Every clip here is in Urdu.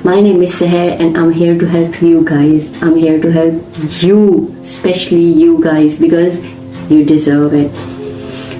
My name is Seher and I'm here to help you guys. I'm here to help you, especially you guys, because you deserve it.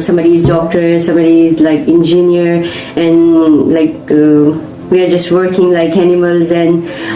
somebody is doctor, somebody is like engineer and like we are just working like animals and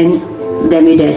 and then we dead.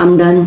I'm done,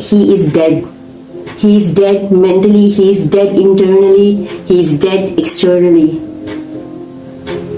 he is dead. He is dead mentally, he is dead internally, he is dead externally.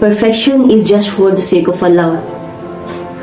perfection is just for the sake of Allah.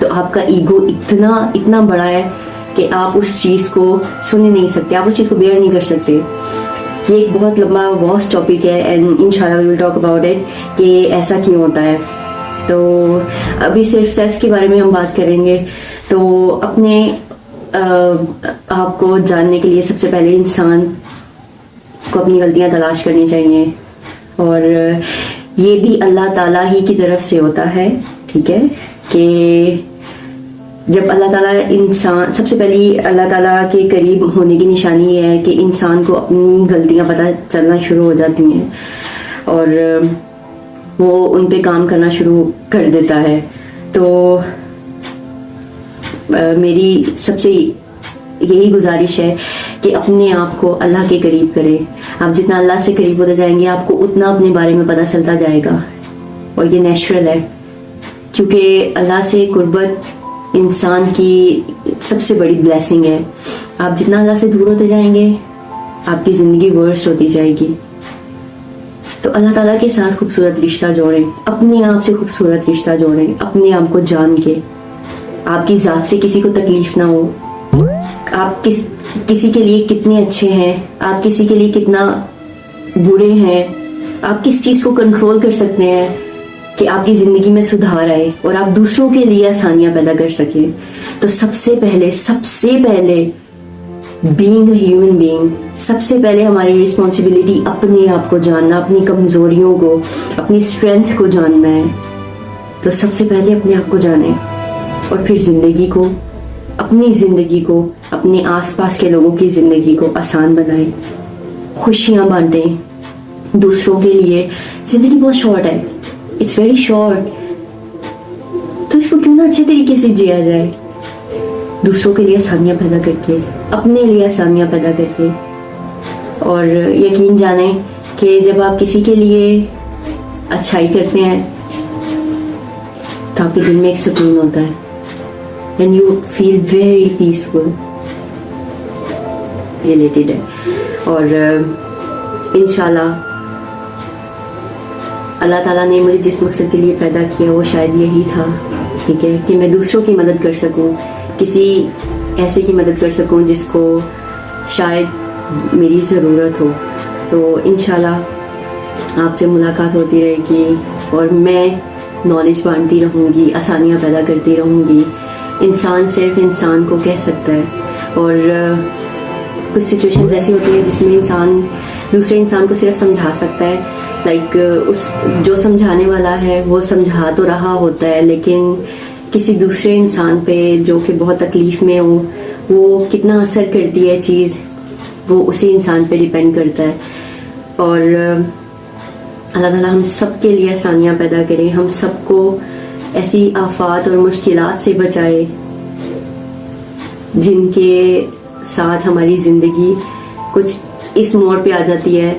تو آپ کا ایگو اتنا بڑا ہے کہ آپ اس چیز کو سن نہیں سکتے, آپ اس چیز کو بیئر نہیں کر سکتے. یہ ایک بہت لمبا واسٹ ٹاپک ہے اینڈ انشاءاللہ وی ول ٹاک اباؤٹ اٹ کہ ایسا کیوں ہوتا ہے. تو ابھی صرف سیلف کے بارے میں ہم بات کریں گے. تو اپنے آپ کو جاننے کے لیے سب سے پہلے انسان کو اپنی غلطیاں تلاش کرنی چاہیے, اور یہ بھی اللہ تعالیٰ ہی کی طرف سے ہوتا ہے, ٹھیک ہے, کہ جب اللہ تعالیٰ انسان, سب سے پہلی اللہ تعالیٰ کے قریب ہونے کی نشانی یہ ہے کہ انسان کو اپنی غلطیاں پتہ چلنا شروع ہو جاتی ہیں اور وہ ان پہ کام کرنا شروع کر دیتا ہے. تو میری سب سے یہی گزارش ہے کہ اپنے آپ کو اللہ کے قریب کریں. آپ جتنا اللہ سے قریب ہوتے جائیں گے آپ کو اتنا اپنے بارے میں پتہ چلتا جائے گا, اور یہ نیچرل ہے, کیونکہ اللہ سے قربت انسان کی سب سے بڑی بلیسنگ ہے. آپ جتنا اللہ سے دور ہوتے جائیں گے آپ کی زندگی ورسٹ ہوتی جائے گی. تو اللہ تعالیٰ کے ساتھ خوبصورت رشتہ جوڑیں, اپنے آپ سے خوبصورت رشتہ جوڑیں, اپنے آپ کو جان کے. آپ کی ذات سے کسی کو تکلیف نہ ہو, آپ کسی کے لیے کتنے اچھے ہیں, آپ کسی کے لیے کتنا برے ہیں, آپ کس چیز کو کنٹرول کر سکتے ہیں کہ آپ کی زندگی میں سدھار آئے اور آپ دوسروں کے لیے آسانیاں پیدا کر سکیں. تو سب سے پہلے بینگ اے ہیومن بینگ, سب سے پہلے ہماری رسپانسبلٹی اپنے آپ کو جاننا, اپنی کمزوریوں کو, اپنی اسٹرینتھ کو جاننا ہے. تو سب سے پہلے اپنے آپ کو جانیں اور پھر اپنی زندگی کو, اپنے آس پاس کے لوگوں کی زندگی کو آسان بنائیں, خوشیاں بانٹیں دوسروں کے لیے. زندگی بہت شارٹ ہے, اٹس ویری شارٹ, تو اس کو کیوں نہ اچھے طریقے سے جیا جائے, دوسروں کے لیے آسانیاں پیدا کر کے, اپنے لیے آسانیاں پیدا کر کے. اور یقین جانیں کہ جب آپ کسی کے لیے اچھائی کرتے ہیں تو آپ کے دل میں ایک سکون ہوتا ہے, and you feel very peaceful. Related ہے. اور انشاءاللہ اللہ تعالیٰ نے مجھے جس مقصد کے لیے پیدا کیا وہ شاید یہی تھا, ٹھیک ہے, کہ میں دوسروں کی مدد کر سکوں, کسی ایسے کی مدد کر سکوں جس کو شاید میری ضرورت ہو. تو انشاءاللہ آپ سے ملاقات ہوتی رہے گی اور میں نالج بانٹتی رہوں گی, آسانیاں پیدا کرتی رہوں گی. انسان صرف انسان کو کہہ سکتا ہے, اور کچھ سچویشنز ایسی ہوتی ہیں جس میں انسان دوسرے انسان کو صرف سمجھا سکتا ہے, لائک اس جو سمجھانے والا ہے وہ سمجھا تو رہا ہوتا ہے لیکن کسی دوسرے انسان پہ جو کہ بہت تکلیف میں ہو وہ کتنا اثر کرتی ہے چیز, وہ اسی انسان پہ ڈیپینڈ کرتا ہے. اور اللہ تعالیٰ ہم سب کے لیے آسانیاں پیدا کرے, ہم سب کو ایسی آفات اور مشکلات سے بچائے جن کے ساتھ ہماری زندگی کچھ اس موڑ پہ آ جاتی ہے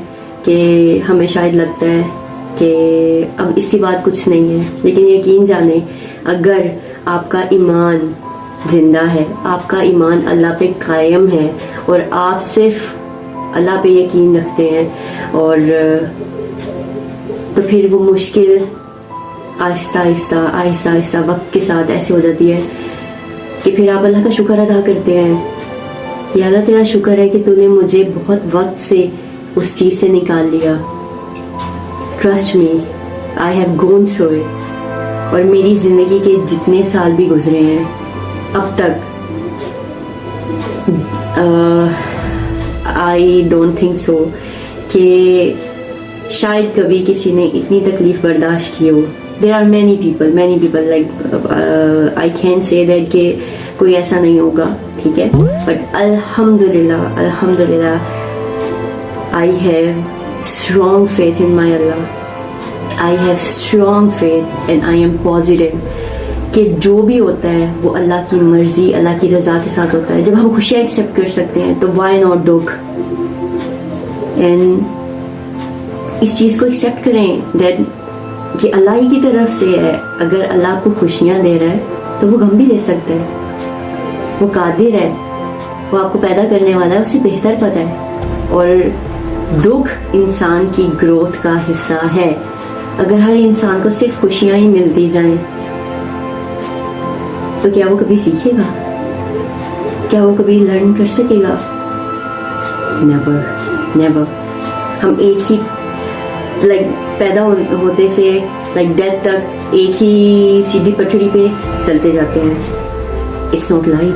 کہ ہمیں شاید لگتا ہے کہ اب اس کے بعد کچھ نہیں ہے. لیکن یقین جانیں اگر آپ کا ایمان زندہ ہے, آپ کا ایمان اللہ پہ قائم ہے اور آپ صرف اللہ پہ یقین رکھتے ہیں, اور تو پھر وہ مشکل آہستہ آہستہ وقت کے ساتھ ایسے ہو جاتی ہے کہ پھر آپ اللہ کا شکر ادا کرتے ہیں, یا اللہ تیرا شکر ہے کہ تو نے مجھے بہت وقت سے اس چیز سے نکال لیا. Trust me, I have gone through it. اور میری زندگی کے جتنے سال بھی گزرے ہیں اب تک, آئی ڈونٹ تھنک سو کہ شاید کبھی کسی نے اتنی تکلیف برداشت کی ہو. There are many people like I can say that کہ کوئی ایسا نہیں ہوگا, ٹھیک ہے, بٹ الحمدللہ I have strong faith in my Allah. I have strong faith and I am positive کہ جو بھی ہوتا ہے وہ اللہ کی مرضی, اللہ کی رضا کے ساتھ ہوتا ہے. جب ہم خوشیاں ایکسیپٹ کر سکتے ہیں تو why not دکھ, اینڈ اس چیز کو ایکسیپٹ کریں دیٹ کہ اللہ ہی کی طرف سے ہے. اگر اللہ آپ کو خوشیاں دے رہا ہے تو وہ غم بھی دے سکتا ہے, وہ قادر ہے, وہ آپ کو پیدا کرنے والا ہے, اسے بہتر پتہ ہے. اور دکھ انسان کی گروتھ کا حصہ ہے. اگر ہر انسان کو صرف خوشیاں ہی ملتی جائیں تو کیا وہ کبھی سیکھے گا؟ کیا وہ کبھی لرن کر سکے گا؟ Never never. ہم ایک ہی پیدا ہوتے سے ڈیتھ تک ایک ہی سیدھی پٹڑی پہ چلتے جاتے ہیں. It's not life.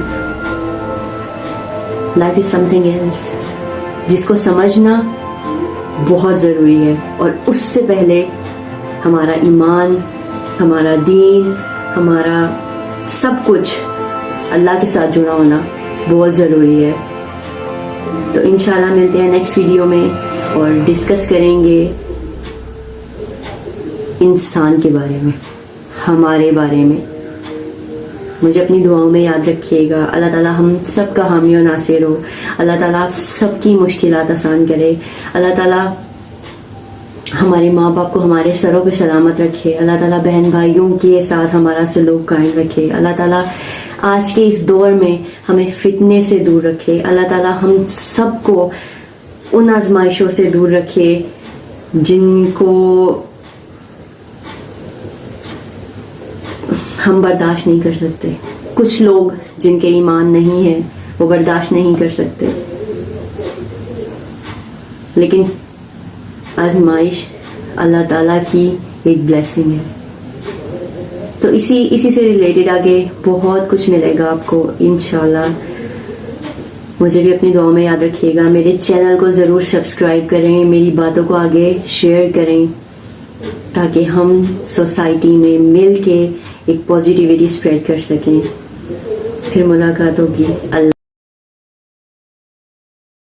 Life is something else جس کو سمجھنا بہت ضروری ہے. اور اس سے پہلے ہمارا ایمان، ہمارا دین، ہمارا سب کچھ اللہ کے ساتھ جڑا ہونا بہت ضروری ہے. تو انشاءاللہ ملتے ہیں نیکسٹ ویڈیو میں اور ڈسکس کریں گے انسان کے بارے میں، ہمارے بارے میں. مجھے اپنی دعاؤں میں یاد رکھیے گا. اللہ تعالیٰ ہم سب کا حامی و ناصر ہو. اللہ تعالیٰ سب کی مشکلات آسان کرے. اللہ تعالیٰ ہمارے ماں باپ کو ہمارے سروں پہ سلامت رکھے. اللہ تعالیٰ بہن بھائیوں کے ساتھ ہمارا سلوک قائم رکھے. اللہ تعالیٰ آج کے اس دور میں ہمیں فتنے سے دور رکھے. اللہ تعالیٰ ہم سب کو ان آزمائشوں سے دور رکھے جن کو ہم برداشت نہیں کر سکتے. کچھ لوگ جن کے ایمان نہیں ہے وہ برداشت نہیں کر سکتے، لیکن آزمائش اللہ تعالیٰ کی ایک بلیسنگ ہے. تو اسی سے ریلیٹڈ آگے بہت کچھ ملے گا آپ کو انشاءاللہ. مجھے بھی اپنی دعاؤں میں یاد رکھیے گا. میرے چینل کو ضرور سبسکرائب کریں، میری باتوں کو آگے شیئر کریں تاکہ ہم سوسائٹی میں مل کے ایک پازیٹیوٹی اسپریڈ کر سکیں. پھر ملاقات ہوگی. اللہ